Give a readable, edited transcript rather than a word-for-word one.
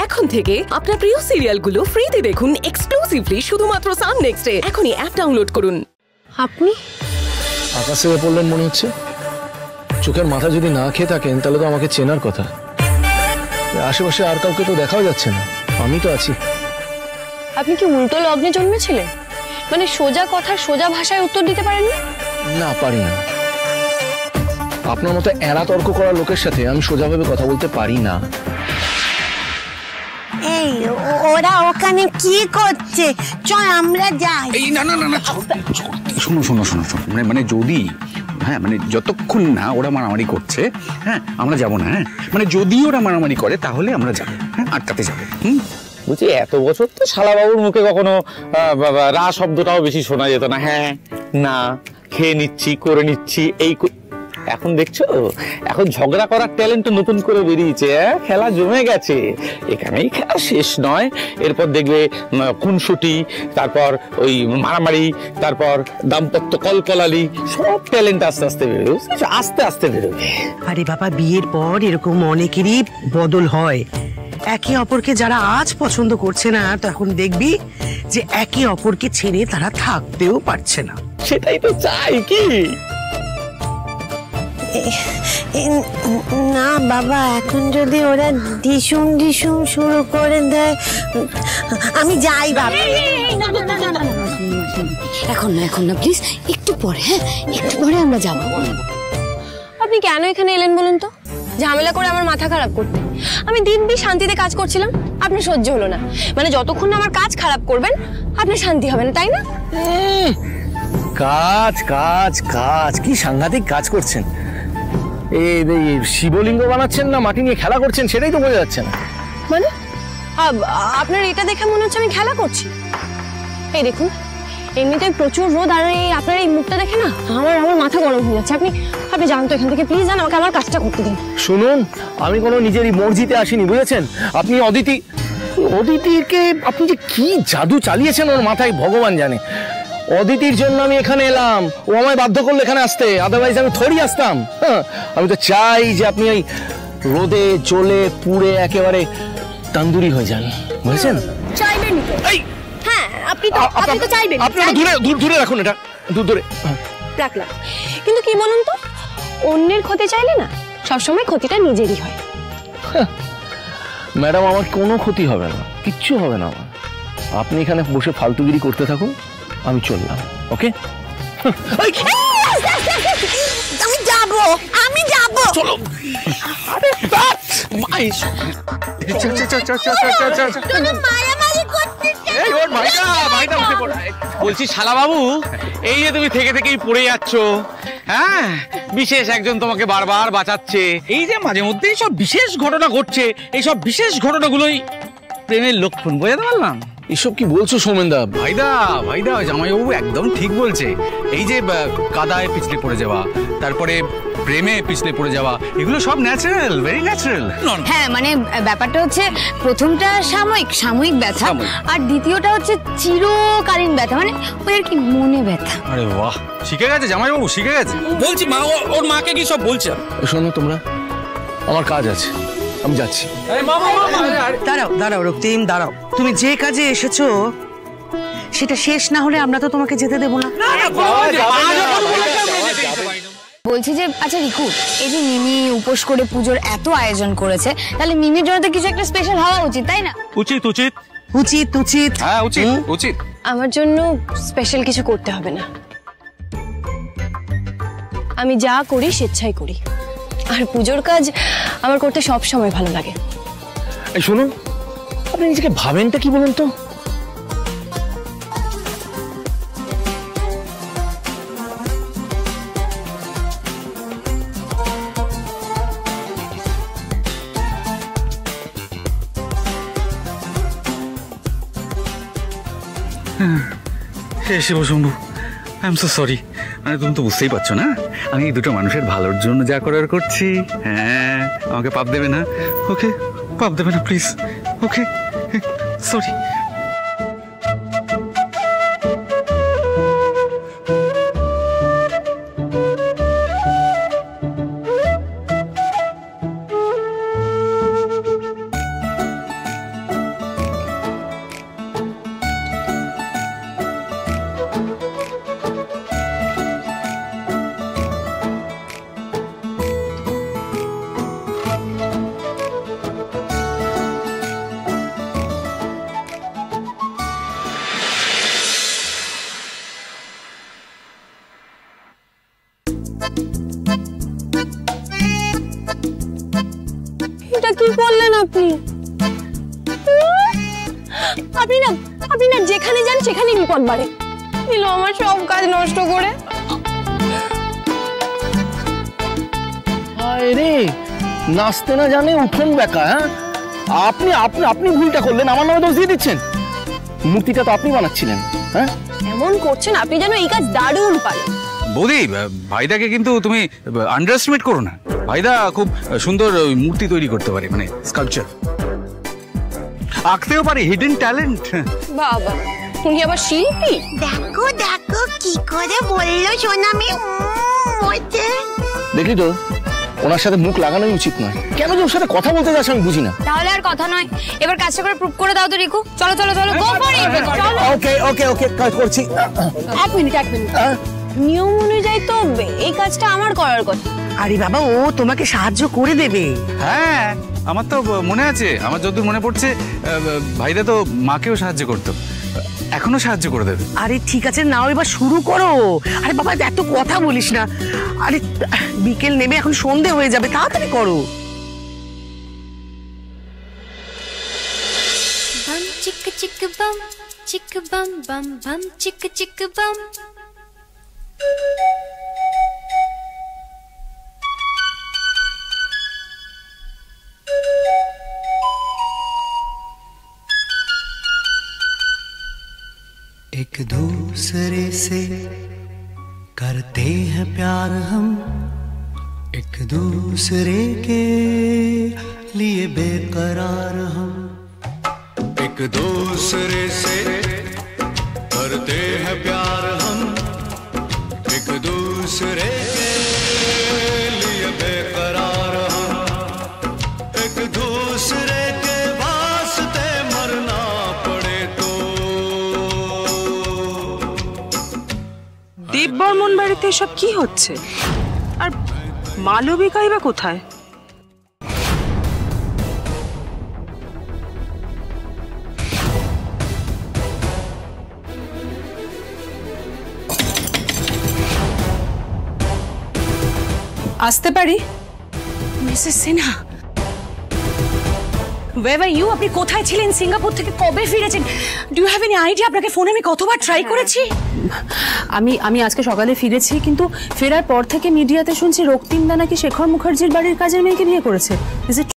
এখন থেকে আপনার প্রিয় সিরিয়ালগুলো ফ্রিতে দেখুন এক্সক্লুসিভলি শুধুমাত্র সান নেক্সটে। এখনই অ্যাপ ডাউনলোড করুন। আপনি আকাশে পড়লেন মনে হচ্ছে। চোখের মাথা যদি না খেয়ে থাকেন তাহলে তো আমাকে চেনার কথা। আশেপাশে আর কাউকে তো দেখাও যাচ্ছে না, আমি তো আছি। আপনি কি উল্টো লগ্নে জন্মেছিলেন? মানে সোজা কথার সোজা ভাষায় উত্তর দিতে পারেন না? না, পারি না। আপনার মতো এড়া তর্ক করা লোকের সাথে আমি সোজাভাবে কথা বলতে পারি না। এই ওরা ওখানে কি করছে? চল আমরা যাই। এই না না না না, শোনো শোনো শোনো শোনো, মানে যদি মানে যতক্ষণ না ওরা মারামারি করছে, আমরা যাবো না। মানে যদি ওরা মারামারি করে তাহলে আমরা যাবো, আটকাতে যাবো। বলছি এত বছর তো শালাবাবুর মুখে কখনো রা শব্দটাও বেশি শোনা যেত না। হ্যাঁ, না, খেয়ে নিচ্ছি, করে নিচ্ছি, এই এখন দেখছো এখন ঝগড়া করার ট্যালেন্ট নতুন করে বেরিয়েছে। খেলা জমে গেছে, এখানেই খেলা শেষ নয়। এরপর দেখবে খুনসুটি, তারপর ওই মারামারি, তারপর দাম্পত্য কলকলালি, সব ট্যালেন্ট আস্তে আস্তে বেরোবে, আস্তে আস্তে বেরোবে। আরে বাবা, বিয়ের পর এরকম অনেকেরই বদল হয়। একে অপরকে যারা আজ পছন্দ করছে না, তখন দেখবি যে একে অপরকে ছেড়ে তারা থাকতেও পারছে না। সেটাই তো চাই কি। না বাবা, এখন যদি ওরা ঢিসুম ঢিসুম শুরু করে দেয়, আমি যাই বাবা। এখন না প্লিজ, একটু পরে। একটু পরে আমরা যাব। আপনি কেন এখানে এলেন বলুন তো? ঝামেলা করে আমার মাথা খারাপ করতে। আমি দিব্যি শান্তিতে কাজ করছিলাম, আপনার সহ্য হলো না। মানে যতক্ষণ না আমার কাজ খারাপ করবেন আপনার শান্তি হবে না, তাই না? কাজ কাজ কাজ, কি সাংঘাতিক কাজ করছেন। এই শিবলিঙ্গ বানাচ্ছেন না মাটি নিয়ে খেলা করছেন, সেটাই তো বোঝা যাচ্ছে না। মানে আপনার এটা দেখে মনে হচ্ছে আমি খেলা করছি। এই দেখুন, এমনিতে প্রচুর রোদ, আর আপনার এই মুখটা দেখে না আমার মাথা গরম হয়ে যাচ্ছে। আপনি জান তো এখান থেকে, প্লিজ জান, আমাকে আমার কাজটা করতে দিন। শুনুন, আমি কোনো নিজেরই মর্জিতে আসিনি, বুঝেছেন? আপনি অদিতিকে আপনি যে কি জাদু চালিয়েছেন ওর মাথায় ভগবান জানে। অদিতির জন্য আমি এখানে এলাম, ও আমায় বাধ্য করলো এখানে আসতে, আদারওয়াইজ আমি থোড়ি আসতাম। আমি তো চাই যে আপনি ওই রোদে জ্বলে পুড়ে একেবারে তন্দুরি হয়ে যান, বুঝেছেন? চাইবেন তো? হ্যাঁ, আপনি তো চাইবেন। আপনারা দূরে রাখুন, এটা দূরে রাখলাম। কিন্তু কি বলুন তো, অন্যের ক্ষতি চাইলে না সবসময় ক্ষতিটা নিজেরই হয়। ম্যাডাম, আমার কোনো ক্ষতি হবে না, কিচ্ছু হবে না আমার। আপনি এখানে বসে ফালতুগিরি করতে থাকুন, আমি চললাম। ওকে? আমি যাবো। চলো। বলছি শালা বাবু, এই যে তুমি থেকে থেকেই পড়ে যাচ্ছ, বিশেষ একজন তোমাকে বারবার বাঁচাচ্ছে। এই যে মাঝে মধ্যে সব বিশেষ ঘটনা ঘটছে, এই সব বিশেষ ঘটনাগুলোই প্রেমের লক্ষণ, বোঝাতে পারলাম? এসব কি বলছো সৌমেনদা? ভাইদা জামাইবাবু একদম ঠিক বলছে। এই যে কাদায় পিছলে পড়ে যাওয়া, তারপরে প্রেমে পিছলে পড়ে যাওয়া, এগুলো সব ন্যাচারাল, ভেরি ন্যাচারাল। হ্যাঁ, মানে ব্যাপারটা হচ্ছে প্রথমটা সাময়িক ব্যথা, আর দ্বিতীয়টা হচ্ছে চিরকালীন ব্যথা, মানে ওই আর কি মনে ব্যথা। আরে বাহ, শিখে গেছে জামাইবাবু, শিখে গেছে। বলছি মা, ওর মাকে কি সব বলছে? শোনো তোমরা, আমার কাজ আছে, আমি যাচ্ছি। দাঁড়াও রক্তিম, দাঁড়াও। তুমি যে কাজে এসেছো সেটা শেষ না হলে আমরা তো তোমাকে যেতে দেবো না। বলছি যে, আচ্ছা রিকু, এই যে মিমি উপোস করে পুজোর এত আয়োজন করেছে, তাহলে মিমির জন্য তো কিছু একটা স্পেশাল হওয়া উচিত, তাই না? উচিত। হ্যাঁ, উচিত। আমার জন্য স্পেশাল কিছু করতে হবে না। আমি যা করি স্বেচ্ছায় করি, আর পুজোর কাজ আমার করতে সব সময় ভালো লাগে। এই শুনুন, আপনি নিজেকে ভাবেনটা কি বলুন তো? Shivshambhu, I am so sorry. মানে তুমি তো বুঝতেই পারছো না, আমি এই দুটো মানুষের ভালোর জন্য যা করার করছি। হ্যাঁ, আমাকে পাপ দেবে না, ওকে? পাপ দেবে না প্লিজ, ওকে? সরি। আপনি না যেখানে যান সেখানেই বিপদ বাড়ে। দিল আমার সব কাজ নষ্ট করে। হায় রে, নাচতে না জানে উঠোন বেকা। হ্যাঁ, আপনি আপনি আপনি ভুলটা করলেন, আমার নামে দোষ দিয়ে দিচ্ছেন। মূর্তিটা তো আপনি বানাচ্ছিলেন। হ্যাঁ, এমন করছেন আপনি যেন এই কাজ দারুণ পারেন। বৌদি, ভাইদাকে কিন্তু তুমি আন্ডার এস্টিমেট করো না। ভাইদা খুব সুন্দর মূর্তি তৈরি করতে পারে, মানে স্কাল্পচার আঁকতেও পারে, হিডেন ট্যালেন্ট। বাবা, উনি আবার শিল্পী। দেখো দেখো কি করে বললো সোনামি। দেখলি তো, ওনার সাথে মুখ লাগানোই উচিত নয়। কেন যে ওর সাথে কথা বলতে যাস আমি বুঝি না। তাহলে আর কথা নয়, এবার কাজটা করে প্রুভ করে দাও তো রিকু। চলো চলো চলো, গো ফর ইট। ওকে ওকে ওকে, কাজ করছি। এক মিনিট। নিয়ম অনুযায়ী তো এই কাজটা আমার করার কথা। আরে বাবা, ও তোমাকে সাহায্য করে দেবে। হ্যাঁ, আমার তো মনে আছে, আমার যতদূর মনে পড়ছে ভাইদা তো মাকেও সাহায্য করতো, এখনো সাহায্য করে দেবে। আরে ঠিক আছে, নাও এবার শুরু করো। আরে বাবা, এত কথা বলিস না। আরে বিকেল নেমে এখন সন্ধে হয়ে যাবে, তাড়াতাড়ি করো। bum chicka chicka bum bum bum chicka chicka bum. एक दूसरे से करते हैं प्यार हम, एक दूसरे के लिए बेकरार हम, एक दूसरे से करते हैं प्यार हम, एक दूसरे के लिए बेकरार हम, एक दूसरे के वास्ते मरना पड़े तो। দেববর্মন বাড়িতে এসব কি হচ্ছে? আর মালবিকাই বা কোথায়? আসতে পারি? Mrs Sinha, where were you? আপনি কোথায় ছিলেন? সিঙ্গাপুর থেকে কবে ফিরেছেন? Do you have any idea আপনাকে ফোনে আমি কতবার ট্রাই করেছি? আমি আজকে সকালে ফিরেছি, কিন্তু ফেরার পর থেকে মিডিয়াতে শুনছি রক্তিমদা নাকি শেখর মুখার্জির বাড়ির কাজের মেয়েকে বিয়ে করেছে। Is it